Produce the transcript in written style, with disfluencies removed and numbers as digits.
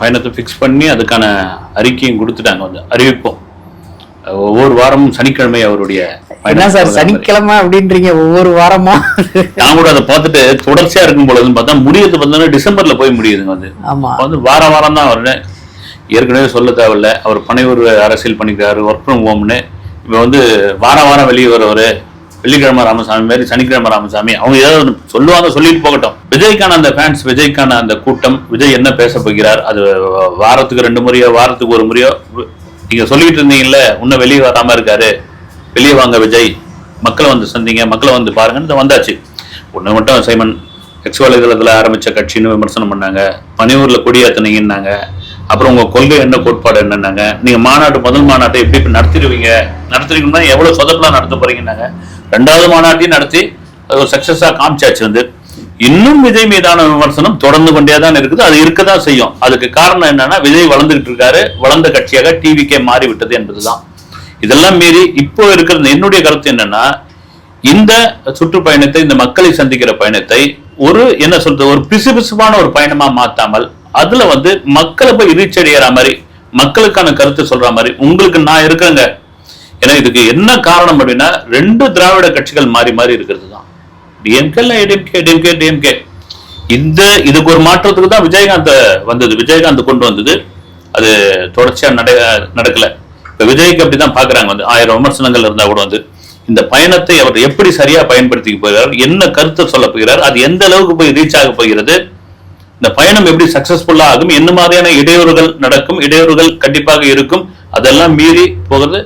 பயணத்தை ஃபிக்ஸ் பண்ணி அதுக்கான அறிக்கையும் கொடுத்துட்டாங்க. வந்து அறிவிப்போம் ஒவ்வொரு வாரமும் சனிக்கிழமை அவருடைய என்ன சார் சனிக்கிழமை அப்படின்றீங்க ஒவ்வொரு வாரமா? நான் கூட அதை பார்த்துட்டு தொடர்ச்சியா இருக்கும் பொழுதுன்னு பார்த்தா முடியறது பார்த்தோன்னா டிசம்பர்ல போய் முடியுதுங்க. வந்து வாரம் வாரம் தான் அவரு ஏற்கனவே சொல்ல தேவையில்ல. அவர் பனையூர் அரசியல் பண்ணிக்கிறாரு, ஒர்க் ஃப்ரம் ஹோம்னு. இப்போ வந்து வாரம் வாரம் வெளியே வருவாரு, வெள்ளிக்கிழமை ராமசாமி மாதிரி சனிக்கிழமை ராமசாமி. அவங்க ஏதாவது சொல்லுவாங்க, சொல்லிட்டு போகட்டும். விஜய்க்கான அந்த ஃபேன்ஸ், விஜய்க்கான அந்த கூட்டம், விஜய் என்ன பேச போகிறார், அது வாரத்துக்கு 2 முறையோ வாரத்துக்கு 1 முறையோ நீங்க சொல்லிட்டு இருந்தீங்கல்ல, இன்னும் வெளியே வராம இருக்காரு, வெளியே வாங்க விஜய், மக்களை வந்து சந்திங்க, மக்களை வந்து பாருங்கன்னு வந்தாச்சு. ஒன்று மட்டும் சைமன் எக்ஸ் வலைதளத்தில் ஆரம்பிச்ச கட்சின்னு விமர்சனம் பண்ணாங்க, பனையூர்ல கொடியேற்றினீங்கன்னாங்க. அப்புறம் உங்க கொள்கை என்ன, கோட்பாடு என்னன்னாங்க. நீங்க முதல் மாநாட்டை எப்படி நடத்துறீங்கன்னா எவ்வளவு சொதப்பெல்லாம் நடத்த போறீங்கன்னாங்க. 2வது மாநாட்டையும் நடத்தி அது ஒரு சக்சஸா காமிச்சாச்சு. வந்து இன்னும் விஜய் மீதான விமர்சனம் தொடர்ந்து கொண்டே தான் இருக்குது. அது இருக்கதான் செய்யும். அதுக்கு காரணம் என்னன்னா, விஜய் வளர்ந்துகிட்டு இருக்காரு, வளர்ந்த கட்சியாக டிவிக்கே மாறிவிட்டது என்பதுதான். இதெல்லாம் மீறி இப்போ இருக்கிறது என்னுடைய கருத்து என்னன்னா, இந்த சுற்றுப்பயணத்தை, இந்த மக்களை சந்திக்கிற பயணத்தை ஒரு என்ன சொல்றது, ஒரு பிசுபிசுப்பான ஒரு பயணமா மாத்தாமல், அதுல வந்து மக்களை போய் ரீச் அடைகிற மாதிரி, மக்களுக்கான கருத்து சொல்ற மாதிரி, உங்களுக்கு நான் இருக்கிறேங்க. ஏன்னா இதுக்கு என்ன காரணம் அப்படின்னா, 2 திராவிட கட்சிகள் மாறி மாறி இருக்கிறது தான். டிஎம்கே. இதுக்கு ஒரு மாற்றத்துக்கு தான் விஜயகாந்த் வந்தது, விஜயகாந்த் கொண்டு வந்தது. அது தொடர்ச்சியா நடக்கல. இப்ப விஜய்க்கு அப்படிதான் பாக்குறாங்க. வந்து 1000 விமர்சனங்கள் இருந்தா கூட வந்து இந்த பயணத்தை அவர் எப்படி சரியா பயன்படுத்திக்க போகிறார், என்ன கருத்தை சொல்ல போகிறார், அது எந்த அளவுக்கு போய் ரீச் ஆக போகிறது, இந்த பயணம் எப்படி சக்சஸ்ஃபுல்லா ஆகும், என்ன மாதிரியான இடையூறுகள் நடக்கும், இடையூறுகள் கண்டிப்பாக இருக்கும், அதெல்லாம் மீறி போகிறது.